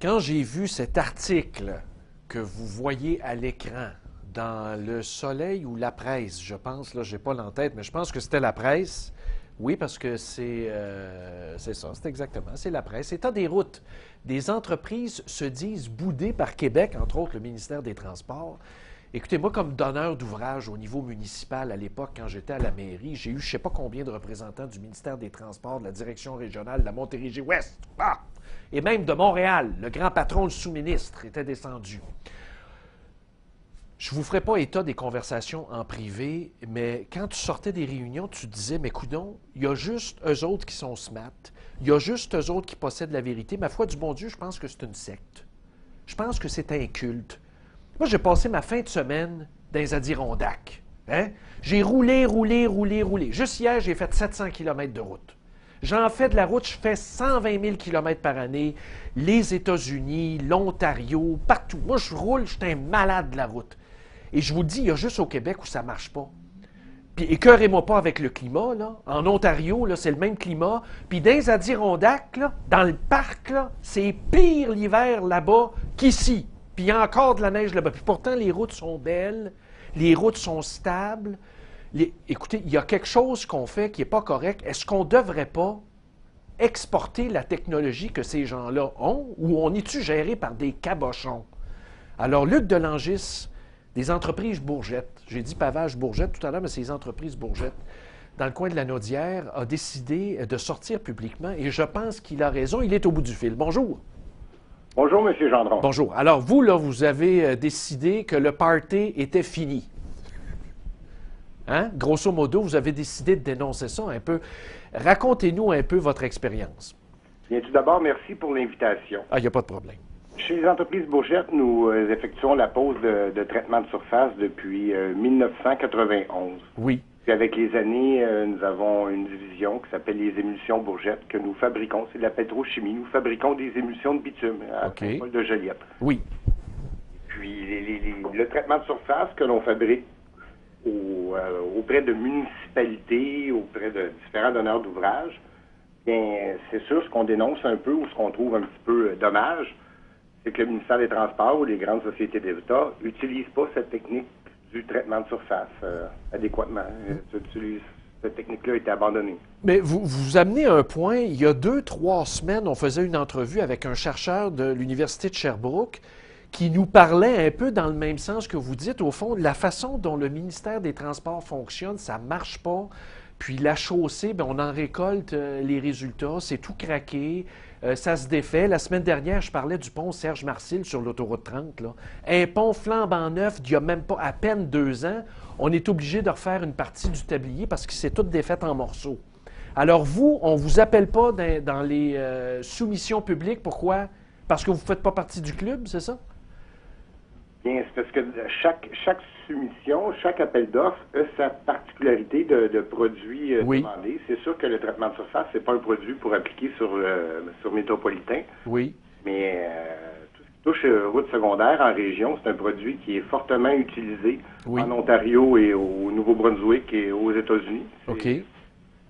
Quand j'ai vu cet article que vous voyez à l'écran dans Le Soleil ou La Presse, je pense, là, je n'ai pas l'en-tête, mais je pense que c'était La Presse. Oui, parce que c'est ça, c'est exactement, c'est La Presse. État des routes. Des entreprises se disent boudées par Québec, entre autres le ministère des Transports. Écoutez, moi, comme donneur d'ouvrage au niveau municipal à l'époque, quand j'étais à la mairie, j'ai eu je ne sais pas combien de représentants du ministère des Transports, de la direction régionale, de la Montérégie-Ouest, et même de Montréal. Le grand patron, le sous-ministre, était descendu. Je ne vous ferai pas état des conversations en privé, mais quand tu sortais des réunions, tu te disais, mais coudonc, il y a juste eux autres qui sont smart, il y a juste eux autres qui possèdent la vérité. Ma foi du bon Dieu, je pense que c'est une secte. Je pense que c'est un culte. Moi, j'ai passé ma fin de semaine dans les Adirondacks. Hein? J'ai roulé. Juste hier, j'ai fait 700 km de route. J'en fais de la route, je fais 120 000 km par année. Les États-Unis, l'Ontario, partout. Moi, je roule, je suis un malade de la route. Et je vous le dis, il y a juste au Québec où ça ne marche pas. Puis écœurez-moi pas avec le climat, là. En Ontario, là, c'est le même climat. Puis dans les Adirondacks, là, dans le parc, là, c'est pire l'hiver là-bas qu'ici. Puis il y a encore de la neige là-bas. Puis pourtant, les routes sont belles, les routes sont stables. Écoutez, il y a quelque chose qu'on fait qui n'est pas correct. Est-ce qu'on ne devrait pas exporter la technologie que ces gens-là ont ou on est-tu géré par des cabochons? Alors, Luc Delangis, des entreprises Bourgette, j'ai dit pavage Bourgette tout à l'heure, mais c'est les entreprises Bourgette, dans le coin de la Naudière, a décidé de sortir publiquement et je pense qu'il a raison. Il est au bout du fil. Bonjour. Bonjour, M. Gendron. Bonjour. Alors, vous, là, vous avez décidé que le party était fini. Hein? Grosso modo, vous avez décidé de dénoncer ça un peu. Racontez-nous un peu votre expérience. Bien, tout d'abord, merci pour l'invitation. Ah, il n'y a pas de problème. Chez les entreprises Bourgette, nous effectuons la pose de traitement de surface depuis 1991. Oui. Puis avec les années, nous avons une division qui s'appelle les émulsions Bourgette que nous fabriquons. C'est de la pétrochimie. Nous fabriquons des émulsions de bitume à Saint-Paul de Joliette. Oui. Puis le traitement de surface que l'on fabrique auprès de municipalités, auprès de différents donneurs d'ouvrages, bien, c'est sûr, ce qu'on dénonce un peu ou ce qu'on trouve un petit peu dommage, c'est que le ministère des Transports ou les grandes sociétés d'État n'utilisent pas cette technique du traitement de surface adéquatement. Cette technique-là a été abandonnée. Mais vous amenez un point. Il y a 2-3 semaines, on faisait une entrevue avec un chercheur de l'Université de Sherbrooke qui nous parlait un peu dans le même sens que vous dites. Au fond, la façon dont le ministère des Transports fonctionne, ça ne marche pas. Puis la chaussée, bien, on en récolte les résultats. C'est tout craqué. Ça se défait. La semaine dernière, je parlais du pont Serge-Marcil sur l'autoroute 30. Là. Un pont flambant neuf d'il n'y a même pas à peine 2 ans. On est obligé de refaire une partie du tablier parce que c'est tout défait en morceaux. Alors vous, on ne vous appelle pas dans les soumissions publiques. Pourquoi? Parce que vous ne faites pas partie du club, c'est ça? Bien, c'est parce que chaque soumission, chaque appel d'offres a sa particularité de produit demandé. C'est sûr que le traitement de surface, c'est pas un produit pour appliquer sur métropolitain. Oui. Mais tout ce qui touche route secondaire en région, c'est un produit qui est fortement utilisé en Ontario et au Nouveau-Brunswick et aux États-Unis. OK. C'est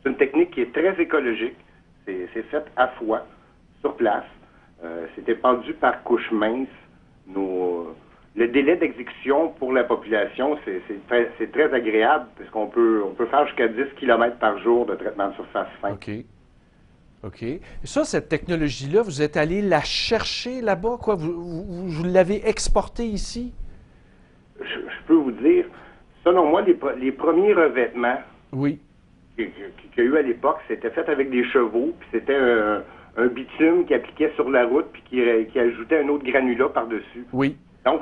une technique qui est très écologique. C'est fait à froid, sur place. C'est épandu par couches minces. Le délai d'exécution pour la population, c'est très agréable parce qu'on peut faire jusqu'à 10 km par jour de traitement de surface fin. OK. OK. Et ça, cette technologie-là, vous êtes allé la chercher là-bas, quoi? Vous l'avez exportée ici? Je peux vous dire, selon moi, les premiers revêtements qu'il y a eu à l'époque, c'était fait avec des chevaux, puis c'était un bitume qui appliquait sur la route, puis qui ajoutait un autre granulat par-dessus. Oui. Donc,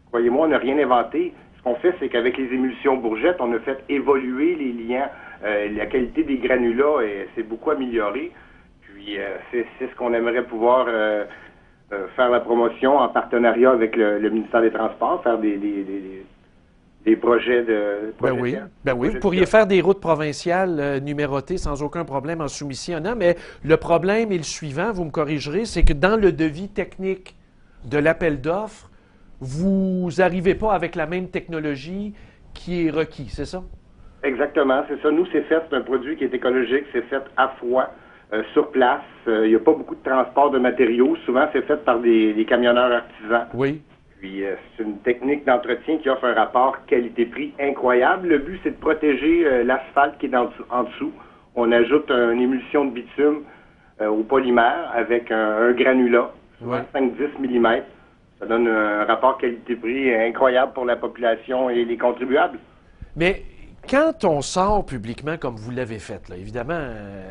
croyez-moi, on n'a rien inventé. Ce qu'on fait, c'est qu'avec les émulsions Bourgette, on a fait évoluer les liants. La qualité des granulats s'est beaucoup améliorée. Puis, c'est ce qu'on aimerait pouvoir faire la promotion en partenariat avec le ministère des Transports, faire des projets de... Ben oui, vous pourriez faire des routes provinciales numérotées sans aucun problème en soumissionnant, mais le problème est le suivant, vous me corrigerez, c'est que dans le devis technique de l'appel d'offres, vous n'arrivez pas avec la même technologie qui est requis, c'est ça? Exactement, c'est ça. Nous, c'est un produit qui est écologique, c'est fait à froid. sur place. Il n'y a pas beaucoup de transport de matériaux. Souvent, c'est fait par des camionneurs artisans. Oui. Puis, c'est une technique d'entretien qui offre un rapport qualité-prix incroyable. Le but, c'est de protéger l'asphalte qui est en dessous. On ajoute une émulsion de bitume au polymère avec un granulat, souvent 5-10 mm. Ça donne un rapport qualité-prix incroyable pour la population et les contribuables. Mais quand on sort publiquement comme vous l'avez fait, là, évidemment,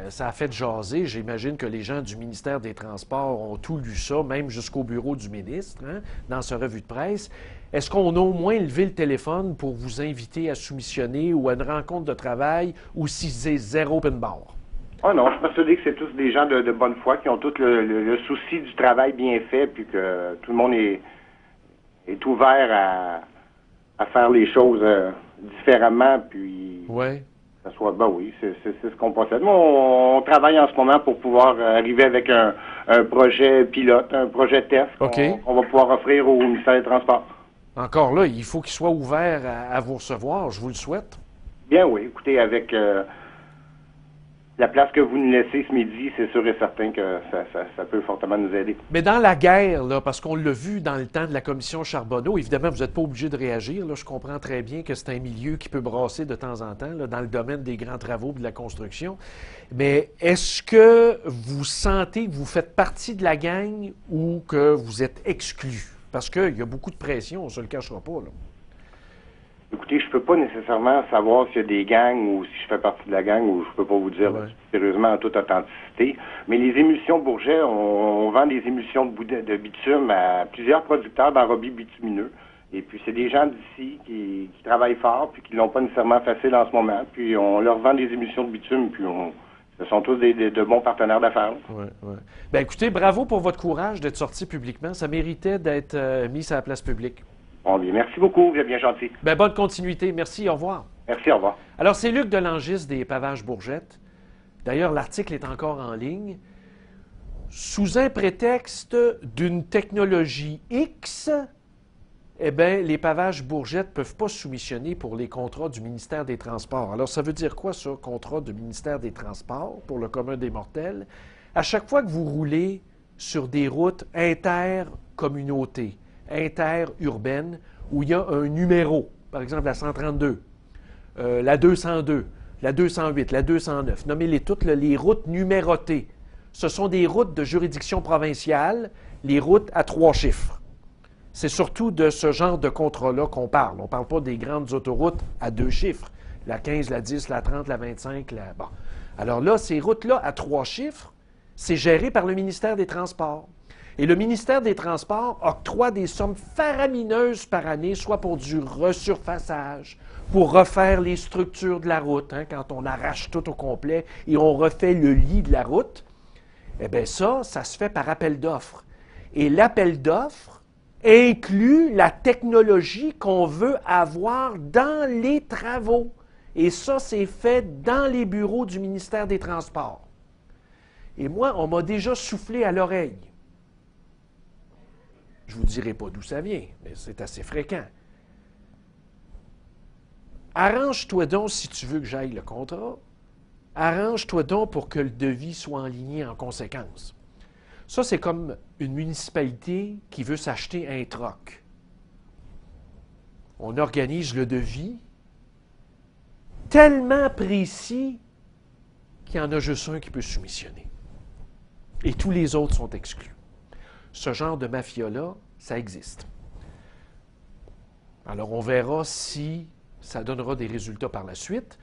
ça a fait jaser. J'imagine que les gens du ministère des Transports ont tout lu ça, même jusqu'au bureau du ministre, hein, dans sa revue de presse. Est-ce qu'on a au moins levé le téléphone pour vous inviter à soumissionner ou à une rencontre de travail ou si c'est zéro open bar? Oh non, je suis persuadé que c'est tous des gens de bonne foi qui ont tous le souci du travail bien fait, puis que tout le monde est ouvert à faire les choses différemment, puis Oui. ça soit, ben oui, c'est ce qu'on possède. Nous, on travaille en ce moment pour pouvoir arriver avec un projet pilote, un projet test qu'on va pouvoir offrir au ministère des Transports. Encore là, il faut qu'il soit ouvert à vous recevoir, je vous le souhaite. Bien oui, écoutez, avec la place que vous nous laissez ce midi, c'est sûr et certain que ça peut fortement nous aider. Mais dans la guerre, là, parce qu'on l'a vu dans le temps de la commission Charbonneau, évidemment, vous n'êtes pas obligé de réagir. Là, je comprends très bien que c'est un milieu qui peut brasser de temps en temps là, dans le domaine des grands travaux et de la construction. Mais est-ce que vous sentez que vous faites partie de la gang ou que vous êtes exclu? Parce qu'il y a beaucoup de pression, on ne se le cachera pas, là. Écoutez, je peux pas nécessairement savoir s'il y a des gangs ou si je fais partie de la gang ou je peux pas vous dire sérieusement en toute authenticité. Mais les émulsions Bourget, on vend des émulsions de bitume à plusieurs producteurs d'enrobés bitumineux. Et puis c'est des gens d'ici qui travaillent fort puis qui l'ont pas nécessairement facile en ce moment. Puis on leur vend des émulsions de bitume puis ce sont tous de bons partenaires d'affaires. Oui, oui. Bien, écoutez, bravo pour votre courage d'être sorti publiquement. Ça méritait d'être mis à la place publique. Bon, bien, merci beaucoup, vous êtes bien gentil. Bien, bonne continuité. Merci, au revoir. Merci, au revoir. Alors, c'est Luc Delangis des Pavages Bourgette. D'ailleurs, l'article est encore en ligne. Sous un prétexte d'une technologie X, eh bien, les Pavages Bourgette ne peuvent pas soumissionner pour les contrats du ministère des Transports. Alors, ça veut dire quoi, ça, contrat du ministère des Transports pour le commun des mortels? À chaque fois que vous roulez sur des routes intercommunautés, interurbaine, où il y a un numéro, par exemple la 132, la 202, la 208, la 209, nommez-les toutes, les routes numérotées. Ce sont des routes de juridiction provinciale, les routes à 3 chiffres. C'est surtout de ce genre de contrat-là qu'on parle. On ne parle pas des grandes autoroutes à 2 chiffres, la 15, la 10, la 30, la 25, la... Bon. Alors là, ces routes-là à 3 chiffres, c'est géré par le ministère des Transports. Et le ministère des Transports octroie des sommes faramineuses par année, soit pour du resurfaçage, pour refaire les structures de la route, hein, quand on arrache tout au complet et on refait le lit de la route. Eh bien ça se fait par appel d'offres. Et l'appel d'offres inclut la technologie qu'on veut avoir dans les travaux. Et ça, c'est fait dans les bureaux du ministère des Transports. Et moi, on m'a déjà soufflé à l'oreille. Je ne vous dirai pas d'où ça vient, mais c'est assez fréquent. Arrange-toi donc si tu veux que j'aille le contrat. Arrange-toi donc pour que le devis soit enligné en conséquence. Ça, c'est comme une municipalité qui veut s'acheter un troc. On organise le devis tellement précis qu'il y en a juste un qui peut soumissionner. Et tous les autres sont exclus. Ce genre de mafia-là, ça existe. Alors, on verra si ça donnera des résultats par la suite.